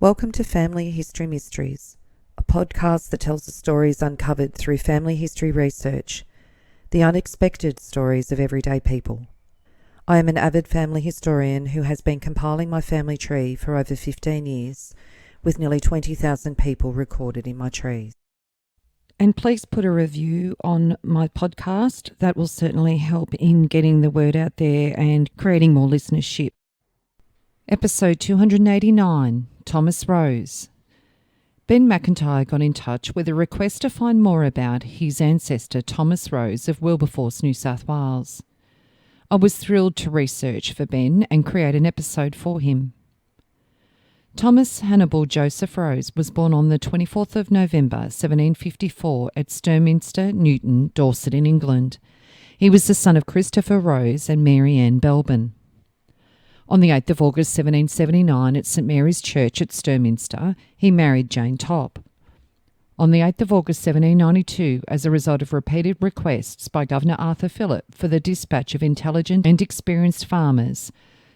Welcome to Family History Mysteries, a podcast that tells the stories uncovered through family history research, the unexpected stories of everyday people. I am an avid family historian who has been compiling my family tree for over 15 years, with nearly 20,000 people recorded in my trees. And please put a review on my podcast. That will certainly help in getting the word out there and creating more listenership. Episode 289, Thomas Rose. Ben McIntyre got in touch with a request to find more about his ancestor Thomas Rose of Wilberforce, New South Wales. I was thrilled to research for Ben and create an episode for him. Thomas Hannibal Joseph Rose was born on the 24th of November 1754 at Sturminster, Newton, Dorset in England. He was the son of Christopher Rose and Mary Ann Belbin. On the 8th of August 1779 at St Mary's Church at Sturminster, he married Jane Topp. On the 8th of August 1792, as a result of repeated requests by Governor Arthur Phillip for the dispatch of intelligent and experienced farmers,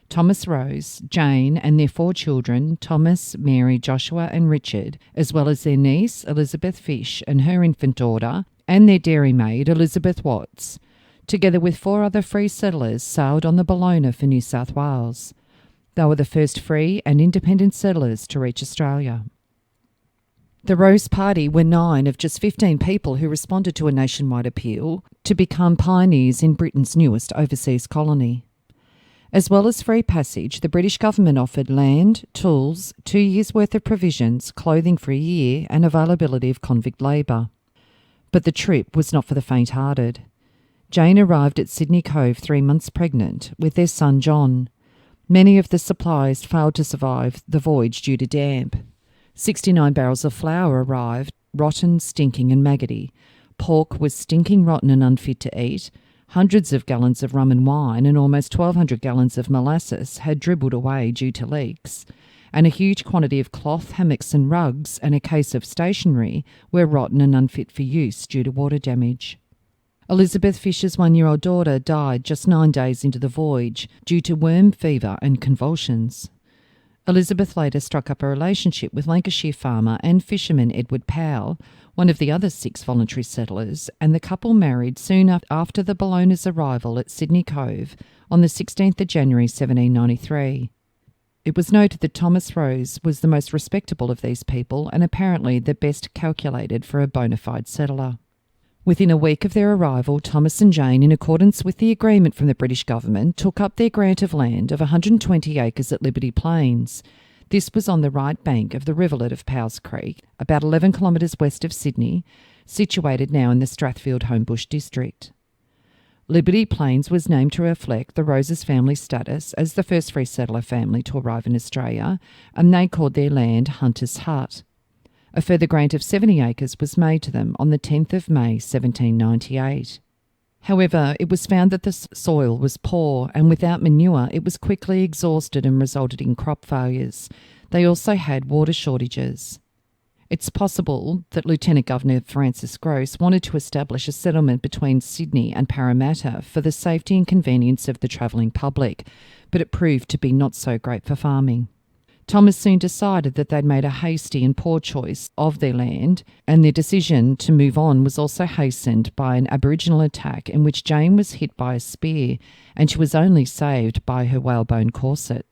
Thomas Rose, Jane and their 4 children, Thomas, Mary, Joshua and Richard, as well as their niece Elizabeth Fish and her infant daughter, and their dairymaid Elizabeth Watts, together with 4 other free settlers, sailed on the Bellona for New South Wales. They were the first free and independent settlers to reach Australia. The Rose Party were 9 of just 15 people who responded to a nationwide appeal to become pioneers in Britain's newest overseas colony. As well as free passage, the British government offered land, tools, 2 years' worth of provisions, clothing for a year, and availability of convict labour. But the trip was not for the faint-hearted. Jane arrived at Sydney Cove 3 months pregnant with their son John. Many of the supplies failed to survive the voyage due to damp. 69 barrels of flour arrived, rotten, stinking and maggoty. Pork was stinking rotten and unfit to eat. Hundreds of gallons of rum and wine and almost 1,200 gallons of molasses had dribbled away due to leaks. And a huge quantity of cloth, hammocks and rugs and a case of stationery were rotten and unfit for use due to water damage. Elizabeth Fisher's 1-year-old daughter died just 9 days into the voyage due to worm fever and convulsions. Elizabeth later struck up a relationship with Lancashire farmer and fisherman Edward Powell, one of the other 6 voluntary settlers, and the couple married soon after the Bellona's arrival at Sydney Cove on the 16th of January 1793. It was noted that Thomas Rose was the most respectable of these people and apparently the best calculated for a bona fide settler. Within a week of their arrival, Thomas and Jane, in accordance with the agreement from the British government, took up their grant of land of 120 acres at Liberty Plains. This was on the right bank of the rivulet of Powell's Creek, about 11 kilometres west of Sydney, situated now in the Strathfield Homebush district. Liberty Plains was named to reflect the Roses family status as the first free settler family to arrive in Australia, and they called their land Hunter's Hut. A further grant of 70 acres was made to them on the 10th of May 1798. However, it was found that the soil was poor, and without manure it was quickly exhausted and resulted in crop failures. They also had water shortages. It's possible that Lieutenant Governor Francis Grose wanted to establish a settlement between Sydney and Parramatta for the safety and convenience of the travelling public, but it proved to be not so great for farming. Thomas soon decided that they'd made a hasty and poor choice of their land, and their decision to move on was also hastened by an Aboriginal attack in which Jane was hit by a spear, and she was only saved by her whalebone corset.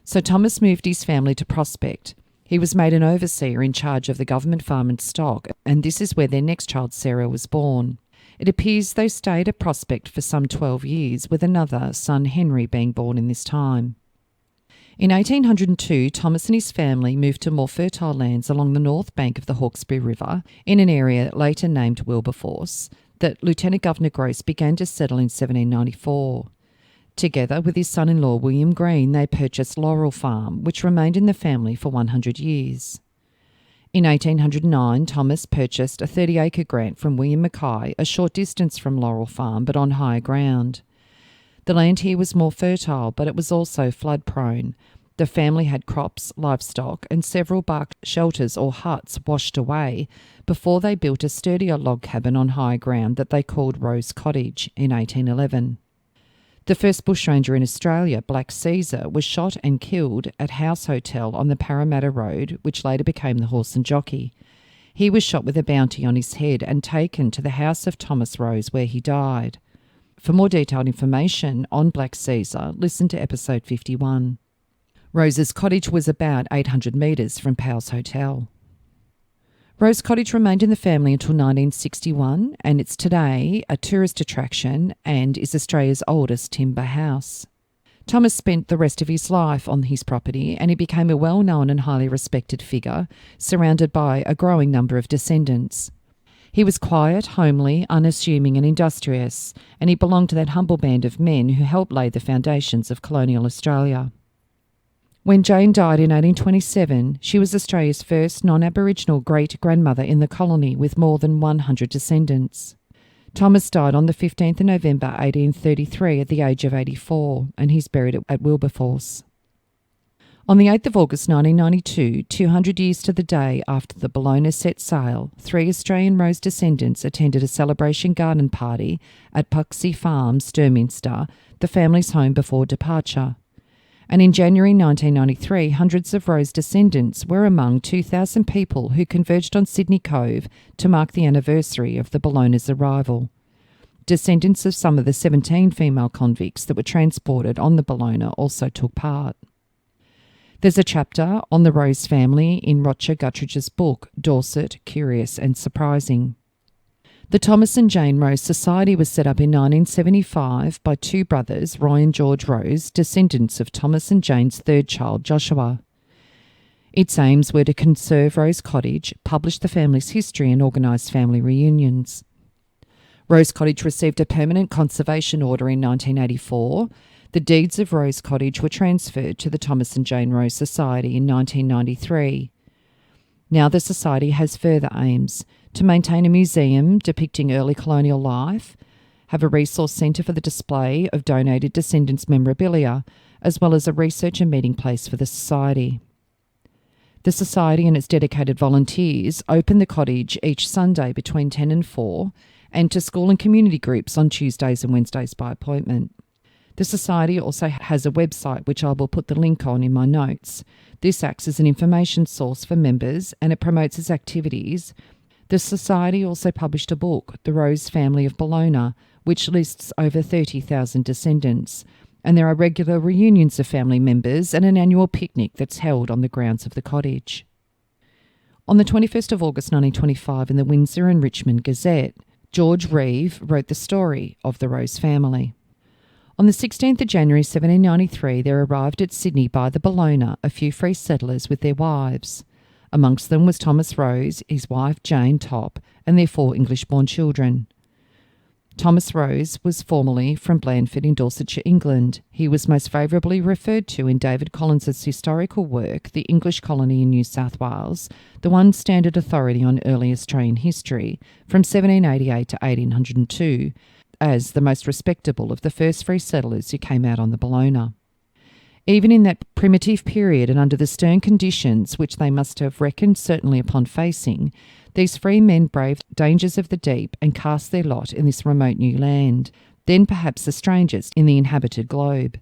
So Thomas moved his family to Prospect. He was made an overseer in charge of the government farm and stock, and this is where their next child, Sarah, was born. It appears they stayed at Prospect for some 12 years, with another son, Henry, being born in this time. In 1802, Thomas and his family moved to more fertile lands along the north bank of the Hawkesbury River in an area later named Wilberforce that Lieutenant Governor Grose began to settle in 1794. Together with his son-in-law William Green, they purchased Laurel Farm, which remained in the family for 100 years. In 1809, Thomas purchased a 30-acre grant from William Mackay, a short distance from Laurel Farm but on higher ground. The land here was more fertile, but it was also flood-prone. The family had crops, livestock, and several bark shelters or huts washed away before they built a sturdier log cabin on high ground that they called Rose Cottage in 1811. The first bushranger in Australia, Black Caesar, was shot and killed at House Hotel on the Parramatta Road, which later became the Horse and Jockey. He was shot with a bounty on his head and taken to the house of Thomas Rose, where he died. For more detailed information on Black Caesar, listen to episode 51. Rose's cottage was about 800 metres from Powell's Hotel. Rose Cottage remained in the family until 1961, and it's today a tourist attraction and is Australia's oldest timber house. Thomas spent the rest of his life on his property, and he became a well-known and highly respected figure, surrounded by a growing number of descendants. He was quiet, homely, unassuming and industrious, and he belonged to that humble band of men who helped lay the foundations of colonial Australia. When Jane died in 1827, she was Australia's first non-Aboriginal great-grandmother in the colony with more than 100 descendants. Thomas died on the 15th of November 1833 at the age of 84, and he's buried at Wilberforce. On the 8th of August 1992, 200 years to the day after the Bellona set sail, 3 Australian Rose descendants attended a celebration garden party at Puxey Farm, Sturminster, the family's home before departure. And in January 1993, hundreds of Rose descendants were among 2,000 people who converged on Sydney Cove to mark the anniversary of the Bellona's arrival. Descendants of some of the 17 female convicts that were transported on the Bellona also took part. There's a chapter on the Rose family in Roger Guttridge's book, Dorset, Curious and Surprising. The Thomas and Jane Rose Society was set up in 1975 by 2 brothers, Roy and George Rose, descendants of Thomas and Jane's third child, Joshua. Its aims were to conserve Rose Cottage, publish the family's history and organise family reunions. Rose Cottage received a permanent conservation order in 1984. The deeds of Rose Cottage were transferred to the Thomas and Jane Rose Society in 1993. Now the Society has further aims: to maintain a museum depicting early colonial life, have a resource centre for the display of donated descendants' memorabilia, as well as a research and meeting place for the Society. The Society and its dedicated volunteers open the cottage each Sunday between 10 and 4, and to school and community groups on Tuesdays and Wednesdays by appointment. The Society also has a website, which I will put the link on in my notes. This acts as an information source for members, and it promotes its activities. The Society also published a book, The Rose Family of Bellona, which lists over 30,000 descendants, and there are regular reunions of family members and an annual picnic that's held on the grounds of the cottage. On the 21st of August 1925 in the Windsor and Richmond Gazette, George Reeve wrote the story of the Rose family. On the 16th of January 1793, there arrived at Sydney by the Bellona a few free settlers with their wives. Amongst them was Thomas Rose, his wife Jane Topp, and their 4 English-born children. Thomas Rose was formerly from Blandford in Dorsetshire, England. He was most favourably referred to in David Collins's historical work, The English Colony in New South Wales, the one standard authority on early Australian history, from 1788 to 1802, as the most respectable of the first free settlers who came out on the Bellona. Even in that primitive period and under the stern conditions which they must have reckoned certainly upon facing, these free men braved dangers of the deep and cast their lot in this remote new land, then perhaps the strangest in the inhabited globe.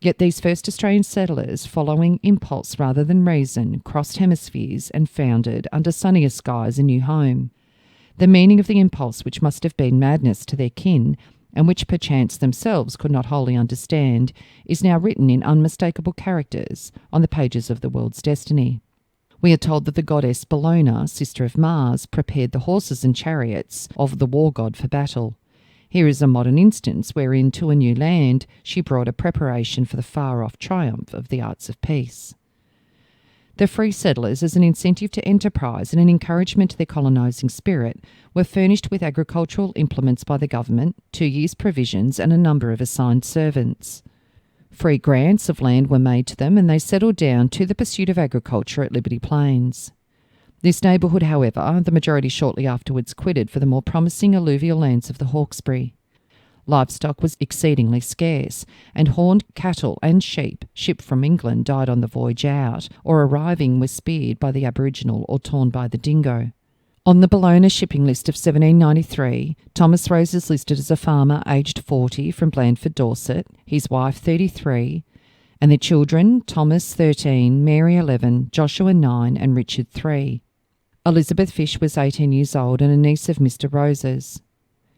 Yet these first Australian settlers, following impulse rather than reason, crossed hemispheres and founded, under sunnier skies, a new home. The meaning of the impulse, which must have been madness to their kin, and which perchance themselves could not wholly understand, is now written in unmistakable characters on the pages of the world's destiny. We are told that the goddess Bellona, sister of Mars, prepared the horses and chariots of the war god for battle. Here is a modern instance wherein to a new land she brought a preparation for the far-off triumph of the arts of peace. The free settlers, as an incentive to enterprise and an encouragement to their colonising spirit, were furnished with agricultural implements by the government, 2 years' provisions, and a number of assigned servants. Free grants of land were made to them, and they settled down to the pursuit of agriculture at Liberty Plains. This neighbourhood, however, the majority shortly afterwards quitted for the more promising alluvial lands of the Hawkesbury. Livestock was exceedingly scarce, and horned cattle and sheep shipped from England died on the voyage out, or arriving were speared by the Aboriginal or torn by the dingo. On the Bologna shipping list of 1793, Thomas Rose is listed as a farmer aged 40 from Blandford, Dorset, his wife 33, and their children Thomas 13, Mary 11, Joshua 9 and Richard 3. Elizabeth Fish was 18 years old and a niece of Mr. Rose's.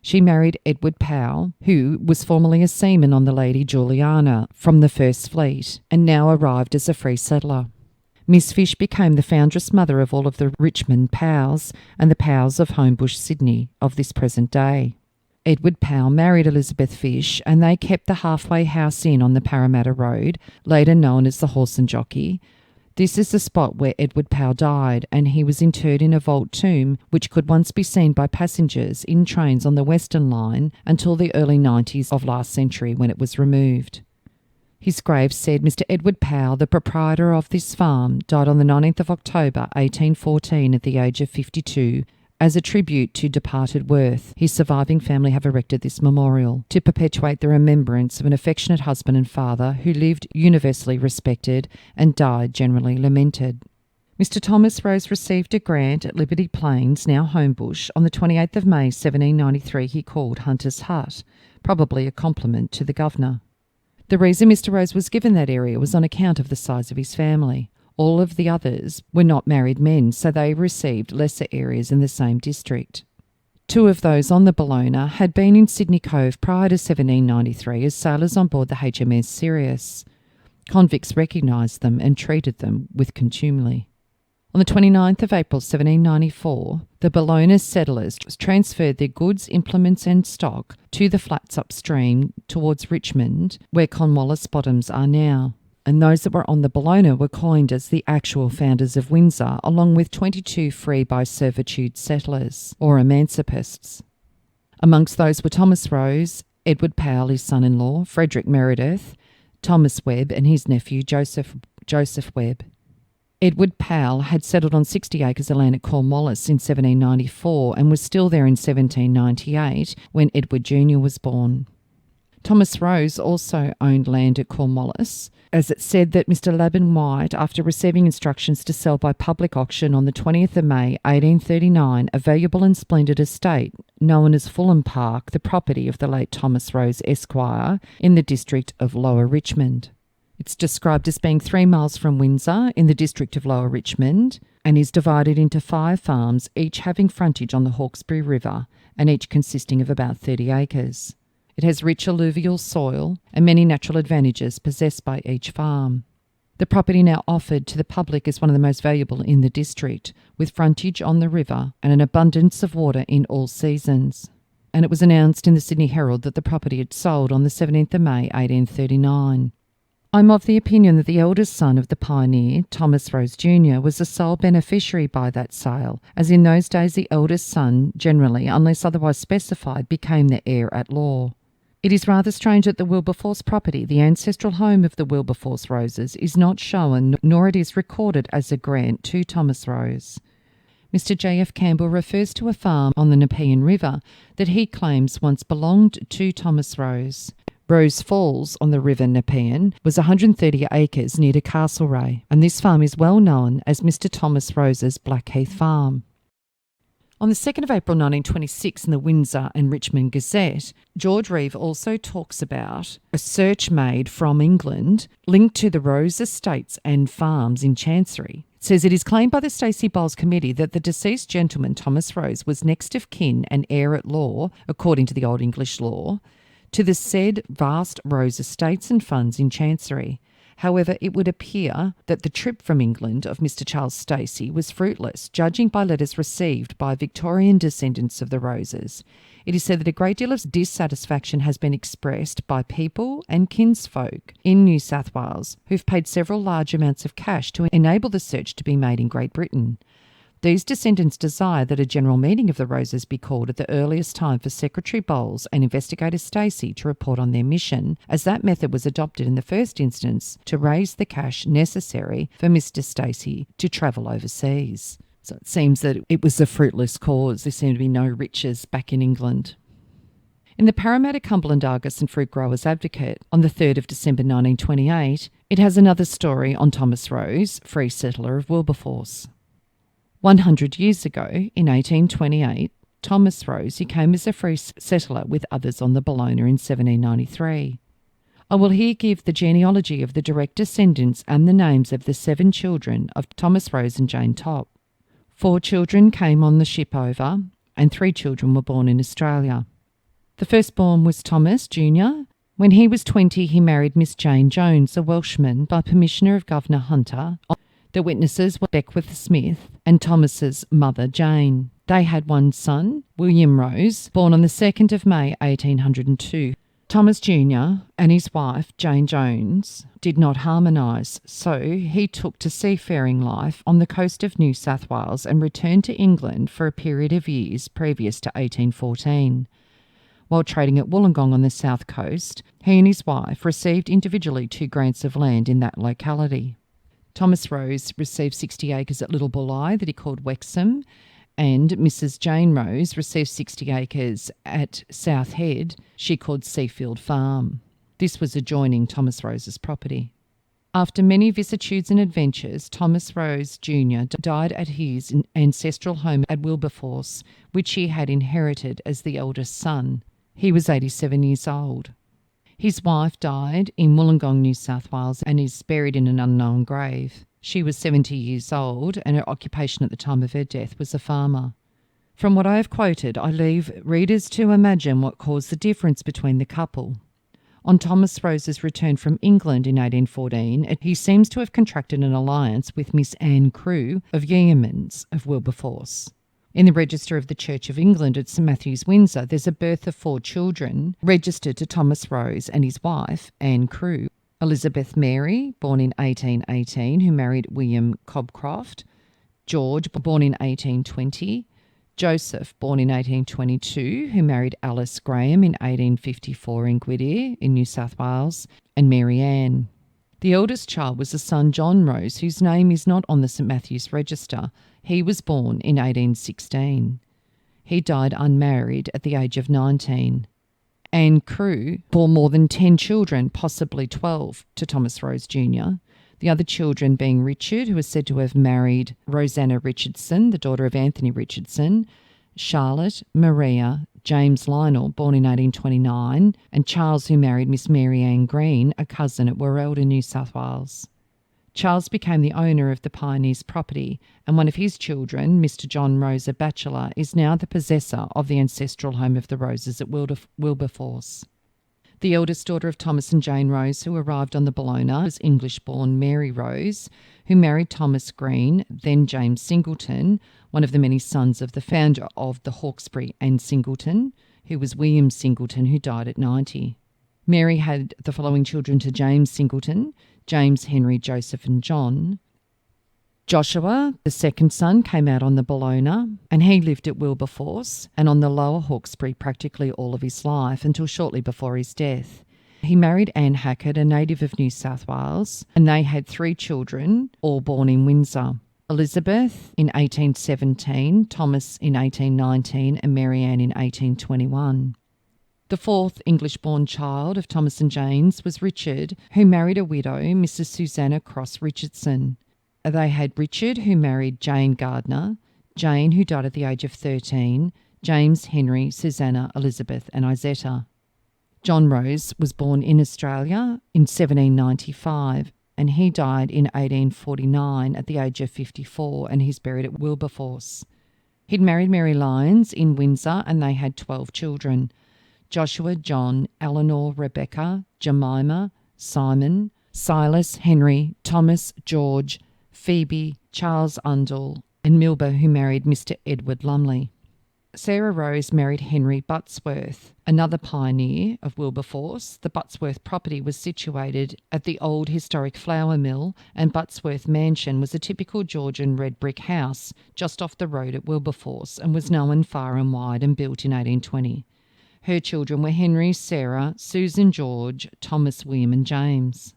She married Edward Powell, who was formerly a seaman on the Lady Juliana from the First Fleet and now arrived as a free settler. Miss Fish became the foundress mother of all of the Richmond Powells and the Powells of Homebush, Sydney, of this present day. Edward Powell married Elizabeth Fish and they kept the Halfway House Inn on the Parramatta Road, later known as the Horse and Jockey. This is the spot where Edward Powell died, and he was interred in a vault tomb which could once be seen by passengers in trains on the Western Line until the early 90s of last century, when it was removed. His grave said Mr. Edward Powell, the proprietor of this farm, died on the 19th of October 1814 at the age of 52. As a tribute to departed worth, his surviving family have erected this memorial to perpetuate the remembrance of an affectionate husband and father who lived universally respected and died generally lamented. Mr. Thomas Rose received a grant at Liberty Plains, now Homebush, on the 28th of May 1793 he called Hunter's Hut, probably a compliment to the governor. The reason Mr. Rose was given that area was on account of the size of his family. All of the others were not married men, so they received lesser areas in the same district. Two of those on the Bologna had been in Sydney Cove prior to 1793 as sailors on board the HMS Sirius. Convicts recognised them and treated them with contumely. On the 29th of April 1794, the Bologna settlers transferred their goods, implements and stock to the flats upstream towards Richmond, where Cornwallis Bottoms are now. And those that were on the Bologna were coined as the actual founders of Windsor, along with 22 free by servitude settlers, or emancipists. Amongst those were Thomas Rose, Edward Powell, his son-in-law, Frederick Meredith, Thomas Webb and his nephew Joseph Webb. Edward Powell had settled on 60 acres of land at Cornwallis in 1794 and was still there in 1798 when Edward Jr. was born. Thomas Rose also owned land at Cornwallis, as it said that Mr. Laban White, after receiving instructions to sell by public auction on the 20th of May 1839 a valuable and splendid estate known as Fulham Park, the property of the late Thomas Rose Esquire, in the district of Lower Richmond. It's described as being 3 miles from Windsor in the district of Lower Richmond and is divided into 5 farms, each having frontage on the Hawkesbury River and each consisting of about 30 acres. It has rich alluvial soil and many natural advantages possessed by each farm. The property now offered to the public is one of the most valuable in the district, with frontage on the river and an abundance of water in all seasons. And it was announced in the Sydney Herald that the property had sold on the 17th of May 1839. I'm of the opinion that the eldest son of the pioneer, Thomas Rose Jr., was the sole beneficiary by that sale, as in those days the eldest son generally, unless otherwise specified, became the heir at law. It is rather strange that the Wilberforce property, the ancestral home of the Wilberforce Roses, is not shown, nor it is recorded as a grant to Thomas Rose. Mr. J.F. Campbell refers to a farm on the Nepean River that he claims once belonged to Thomas Rose. Rose Falls on the River Nepean was 130 acres near to Castlereagh, and this farm is well known as Mr. Thomas Rose's Blackheath Farm. On the 2nd of April 1926 in the Windsor and Richmond Gazette, George Reeve also talks about a search made from England linked to the Rose estates and farms in Chancery. It says it is claimed by the Stacey Bowles Committee that the deceased gentleman Thomas Rose was next of kin and heir at law, according to the Old English law, to the said vast Rose estates and funds in Chancery. However, it would appear that the trip from England of Mr. Charles Stacey was fruitless, judging by letters received by Victorian descendants of the Roses. It is said that a great deal of dissatisfaction has been expressed by people and kinsfolk in New South Wales who've paid several large amounts of cash to enable the search to be made in Great Britain. These descendants desire that a general meeting of the Roses be called at the earliest time for Secretary Bowles and Investigator Stacey to report on their mission, as that method was adopted in the first instance to raise the cash necessary for Mr. Stacey to travel overseas. So it seems that it was a fruitless cause. There seemed to be no riches back in England. In the Parramatta Cumberland Argus and Fruit Growers Advocate on the 3rd of December 1928, it has another story on Thomas Rose, free settler of Wilberforce. 100 years ago, in 1828, Thomas Rose, who came as a free settler with others on the Bellona in 1793. I will here give the genealogy of the direct descendants and the names of the 7 children of Thomas Rose and Jane Topp. 4 children came on the ship over, and 3 children were born in Australia. The firstborn was Thomas Jr. When he was 20, he married Miss Jane Jones, a Welshman, by permission of Governor Hunter. The witnesses were Beckworth Smith and Thomas's mother Jane. They had one son, William Rose, born on the 2nd of May 1802. Thomas Jr. and his wife, Jane Jones, did not harmonise, so he took to seafaring life on the coast of New South Wales and returned to England for a period of years previous to 1814. While trading at Wollongong on the south coast, he and his wife received individually 2 grants of land in that locality. Thomas Rose received 60 acres at Little Bulli that he called Wexham, and Mrs. Jane Rose received 60 acres at South Head she called Seafield Farm. This was adjoining Thomas Rose's property. After many vicissitudes and adventures, Thomas Rose Jr. died at his ancestral home at Wilberforce, which he had inherited as the eldest son. He was 87 years old. His wife died in Wollongong, New South Wales, and is buried in an unknown grave. She was 70 years old, and her occupation at the time of her death was a farmer. From what I have quoted, I leave readers to imagine what caused the difference between the couple. On Thomas Rose's return from England in 1814, he seems to have contracted an alliance with Miss Anne Crewe of Yeomans of Wilberforce. In the register of the Church of England at St Matthew's, Windsor, there's a birth of 4 children registered to Thomas Rose and his wife, Anne Crewe. Elizabeth Mary, born in 1818, who married William Cobcroft. George, born in 1820. Joseph, born in 1822, who married Alice Graham in 1854 in Gwydir in New South Wales. And Mary Ann. The eldest child was a son, John Rose, whose name is not on the St Matthew's register. He was born in 1816. He died unmarried at the age of 19. Anne Crewe bore more than 10 children, possibly 12, to Thomas Rose Jr., the other children being Richard, who is said to have married Rosanna Richardson, the daughter of Anthony Richardson, Charlotte, Maria, James Lionel, born in 1829, and Charles, who married Miss Mary Ann Green, a cousin at Werrelda, New South Wales. Charles became the owner of the Pioneers' property, and one of his children, Mr. John Rose, a bachelor, is now the possessor of the ancestral home of the Roses at Wilberforce. The eldest daughter of Thomas and Jane Rose, who arrived on the Bellona, was English-born Mary Rose, who married Thomas Green, then James Singleton, one of the many sons of the founder of the Hawkesbury and Singleton, who was William Singleton, who died at 90. Mary had the following children to James Singleton: James, Henry, Joseph and John. Joshua, the second son, came out on the Bellona, and he lived at Wilberforce and on the Lower Hawkesbury practically all of his life until shortly before his death. He married Anne Hackett, a native of New South Wales, and they had 3 children, all born in Windsor. Elizabeth in 1817, Thomas in 1819 and Mary Ann in 1821. The 4th English-born child of Thomas and Jane's was Richard, who married a widow, Mrs. Susanna Cross Richardson. They had Richard, who married Jane Gardner, Jane, who died at the age of 13, James, Henry, Susanna, Elizabeth and Isetta. John Rose was born in Australia in 1795, and he died in 1849 at the age of 54, and he's buried at Wilberforce. He'd married Mary Lyons in Windsor, and they had 12 children: Joshua, John, Eleanor, Rebecca, Jemima, Simon, Silas, Henry, Thomas, George, Phoebe, Charles Undall, and Milber, who married Mr. Edward Lumley. Sarah Rose married Henry Buttsworth, another pioneer of Wilberforce. The Buttsworth property was situated at the old historic flour mill, and Buttsworth Mansion was a typical Georgian red brick house just off the road at Wilberforce and was known far and wide and built in 1820. Her children were Henry, Sarah, Susan, George, Thomas, William and James.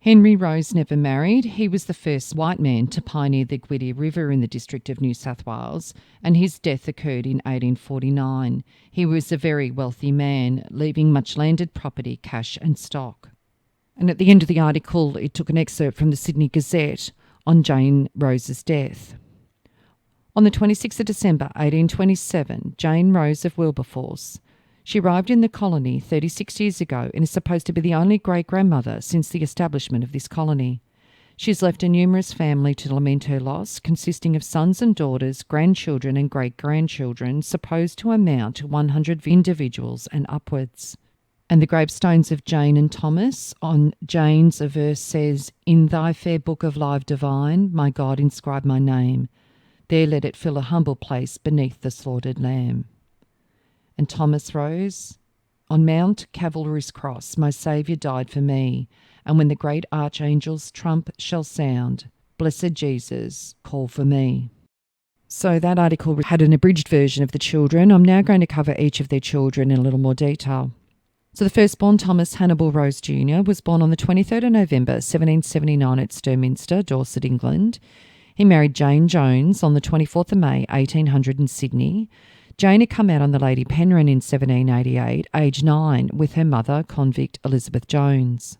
Henry Rose never married. He was the first white man to pioneer the Gwydir River in the district of New South Wales, and his death occurred in 1849. He was a very wealthy man, leaving much landed property, cash and stock. And at the end of the article, it took an excerpt from the Sydney Gazette on Jane Rose's death. On the 26th of December 1827, Jane Rose of Wilberforce. She arrived in the colony 36 years ago and is supposed to be the only great-grandmother since the establishment of this colony. She has left a numerous family to lament her loss, consisting of sons and daughters, grandchildren and great-grandchildren, supposed to amount to 100 individuals and upwards. And the gravestones of Jane and Thomas, on Jane's a verse says, "In thy fair book of life divine, my God inscribe my name. There let it fill a humble place beneath the slaughtered lamb." And Thomas Rose, "On Mount Calvary's cross my Saviour died for me, and when the great archangel's trump shall sound, blessed Jesus, call for me." So that article had an abridged version of the children. I'm now going to cover each of their children in a little more detail. So the firstborn, Thomas Hannibal Rose Jr., was born on the 23rd of November 1779 at Sturminster, Dorset, England. He married Jane Jones on the 24th of May 1800 in Sydney. Jane had come out on the Lady Penrhyn in 1788, aged 9, with her mother, convict Elizabeth Jones.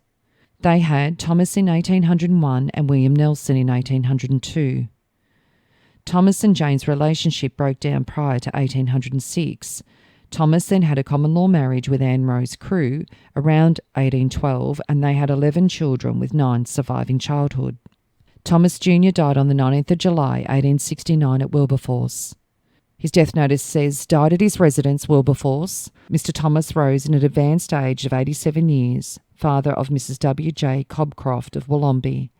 They had Thomas in 1801 and William Nelson in 1802. Thomas and Jane's relationship broke down prior to 1806. Thomas then had a common law marriage with Anne Rose Crewe around 1812, and they had 11 children with 9 surviving childhood. Thomas Jr. died on the 19th of July 1869 at Wilberforce. His death notice says, died at his residence, Wilberforce, Mr. Thomas Rose in an advanced age of 87 years, father of Mrs. W.J. Cobcroft of Wollombi.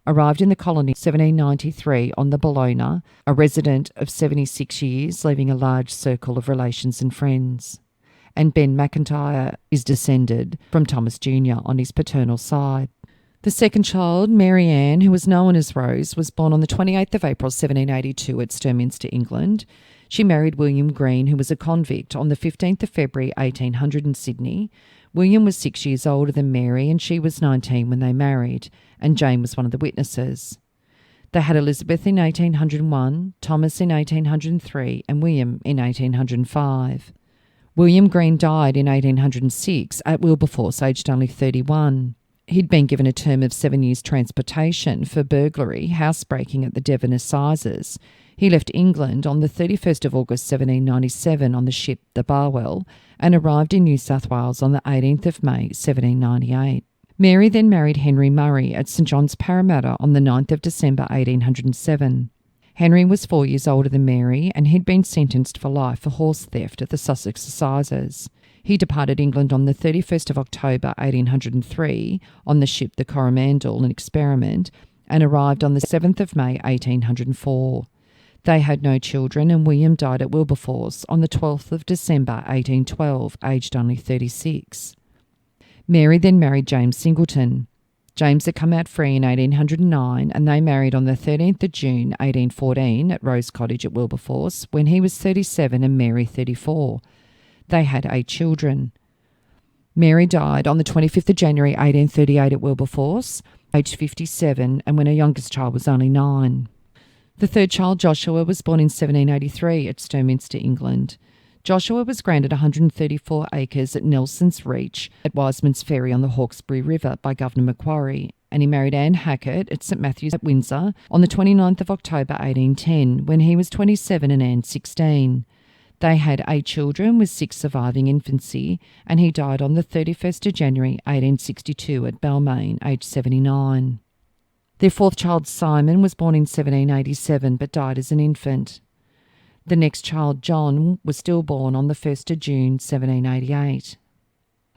Arrived in the colony 1793 on the Bellona, a resident of 76 years, leaving a large circle of relations and friends. And Ben McIntyre is descended from Thomas Jr. on his paternal side. The second child, Mary Ann, who was known as Rose, was born on the 28th of April 1782 at Sturminster, England. She married William Green, who was a convict, on the 15th of February 1800 in Sydney. William was 6 years older than Mary, and she was 19 when they married, and Jane was one of the witnesses. They had Elizabeth in 1801, Thomas in 1803, and William in 1805. William Green died in 1806 at Wilberforce, aged only 31. He'd been given a term of 7 years transportation for burglary, housebreaking at the Devon Assizes. He left England on the 31st of August 1797 on the ship the Barwell and arrived in New South Wales on the 18th of May 1798. Mary then married Henry Murray at St John's, Parramatta on the 9th of December 1807. Henry was 4 years older than Mary and he'd been sentenced for life for horse theft at the Sussex Assizes. He departed England on the 31st of October 1803 on the ship the Coromandel, an experiment, and arrived on the 7th of May 1804. They had no children, and William died at Wilberforce on the 12th of December 1812, aged only 36. Mary then married James Singleton. James had come out free in 1809, and they married on the 13th of June 1814 at Rose Cottage at Wilberforce, when he was 37 and Mary 34. They had 8 children. Mary died on the 25th of January 1838 at Wilberforce, aged 57, and when her youngest child was only 9. The third child, Joshua, was born in 1783 at Sturminster, England. Joshua was granted 134 acres at Nelson's Reach at Wiseman's Ferry on the Hawkesbury River by Governor Macquarie, and he married Anne Hackett at St Matthew's at Windsor on the 29th of October 1810, when he was 27 and Anne 16. They had 8 children with 6 surviving infancy, and he died on the 31st of January 1862 at Balmain, aged 79. Their fourth child, Simon, was born in 1787 but died as an infant. The next child, John, was stillborn on the 1st of June 1788.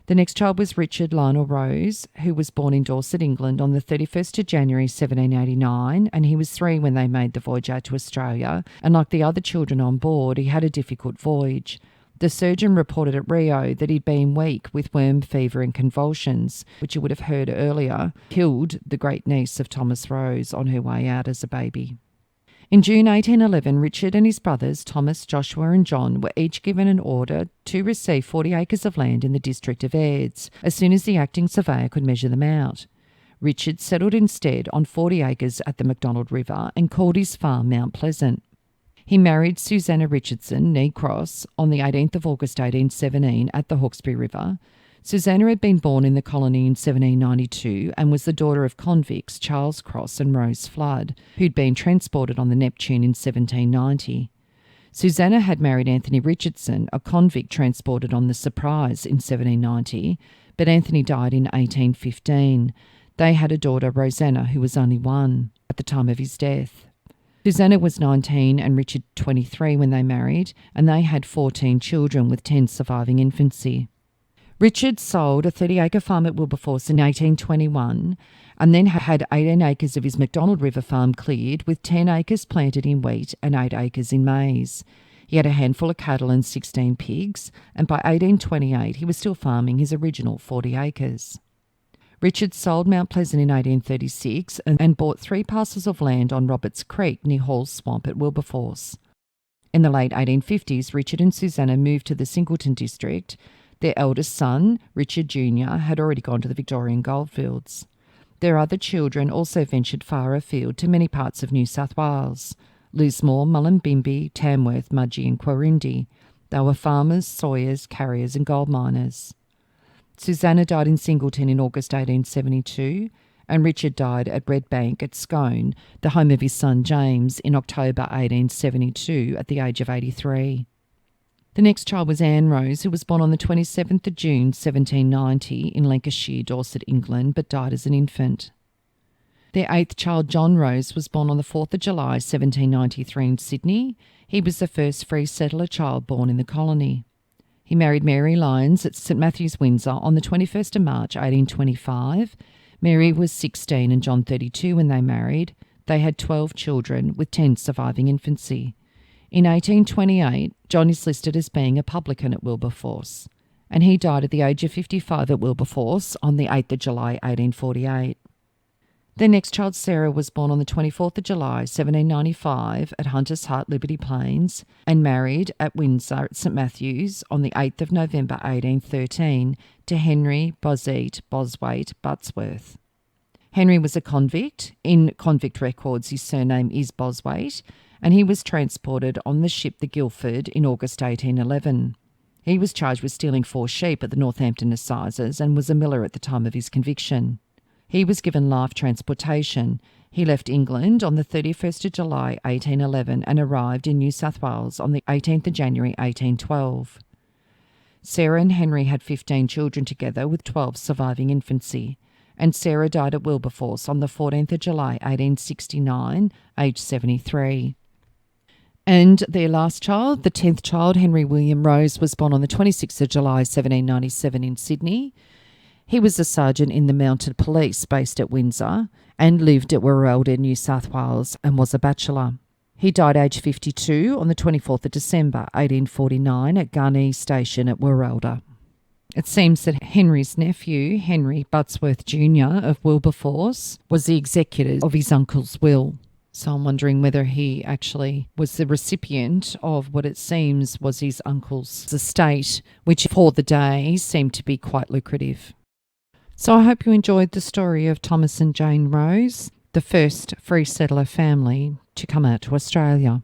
The next child was Richard Lionel Rose, who was born in Dorset, England on the 31st of January 1789, and he was 3 when they made the voyage out to Australia, and like the other children on board, he had a difficult voyage. The surgeon reported at Rio that he'd been weak with worm fever and convulsions, which you would have heard earlier, killed the great niece of Thomas Rose on her way out as a baby. In June 1811, Richard and his brothers, Thomas, Joshua and John, were each given an order to receive 40 acres of land in the district of Ayres, as soon as the acting surveyor could measure them out. Richard settled instead on 40 acres at the Macdonald River and called his farm Mount Pleasant. He married Susanna Richardson, née Cross, on the 18th of August 1817 at the Hawkesbury River. Susanna had been born in the colony in 1792 and was the daughter of convicts Charles Cross and Rose Flood, who'd been transported on the Neptune in 1790. Susanna had married Anthony Richardson, a convict transported on the Surprise in 1790, but Anthony died in 1815. They had a daughter, Rosanna, who was only 1 at the time of his death. Susanna was 19 and Richard 23 when they married, and they had 14 children with 10 surviving infancy. Richard sold a 30-acre farm at Wilberforce in 1821 and then had 18 acres of his MacDonald River farm cleared, with 10 acres planted in wheat and 8 acres in maize. He had a handful of cattle and 16 pigs, and by 1828 he was still farming his original 40 acres. Richard sold Mount Pleasant in 1836 and bought 3 parcels of land on Roberts Creek near Hall's Swamp at Wilberforce. In the late 1850s, Richard and Susanna moved to the Singleton district. Their eldest son, Richard Jr., had already gone to the Victorian goldfields. Their other children also ventured far afield to many parts of New South Wales: Lismore, Mullumbimby, Tamworth, Mudgee and Quarindi. They were farmers, sawyers, carriers and gold miners. Susanna died in Singleton in August 1872, and Richard died at Red Bank at Scone, the home of his son James, in October 1872 at the age of 83. The next child was Anne Rose, who was born on the 27th of June 1790 in Lancashire, Dorset, England, but died as an infant. Their 8th child, John Rose, was born on the 4th of July 1793 in Sydney. He was the first free settler child born in the colony. He married Mary Lyons at St Matthew's, Windsor on the 21st of March 1825. Mary was 16 and John 32 when they married. They had 12 children, with 10 surviving infancy. In 1828, John is listed as being a publican at Wilberforce, and he died at the age of 55 at Wilberforce on the 8th of July 1848. Their next child, Sarah, was born on the 24th of July 1795 at Hunter's Hut, Liberty Plains, and married at Windsor at St Matthew's on the 8th of November 1813 to Henry Boswaite Butsworth. Henry was a convict. In convict records, his surname is Boswaite, and he was transported on the ship the Guildford in August 1811. He was charged with stealing 4 sheep at the Northampton Assizes and was a miller at the time of his conviction. He was given life transportation. He left England on the 31st of July 1811 and arrived in New South Wales on the 18th of January 1812. Sarah and Henry had 15 children together, with 12 surviving infancy, and Sarah died at Wilberforce on the 14th of July 1869, aged 73. And their last child, the 10th child, Henry William Rose, was born on the 26th of July 1797 in Sydney. He was a sergeant in the Mounted Police based at Windsor and lived at Warrelda, New South Wales, and was a bachelor. He died aged 52 on the 24th of December 1849 at Garney Station at Warrelda. It seems that Henry's nephew, Henry Butsworth Jr. of Wilberforce, was the executor of his uncle's will. So I'm wondering whether he actually was the recipient of what it seems was his uncle's estate, which for the day seemed to be quite lucrative. So I hope you enjoyed the story of Thomas and Jane Rose, the first free settler family to come out to Australia.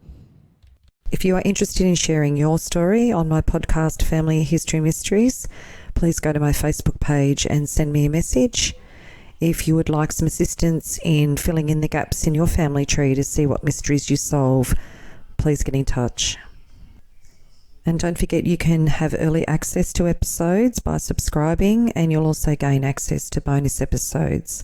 If you are interested in sharing your story on my podcast, Family History Mysteries, please go to my Facebook page and send me a message. If you would like some assistance in filling in the gaps in your family tree to see what mysteries you solve, please get in touch. And don't forget, you can have early access to episodes by subscribing, and you'll also gain access to bonus episodes.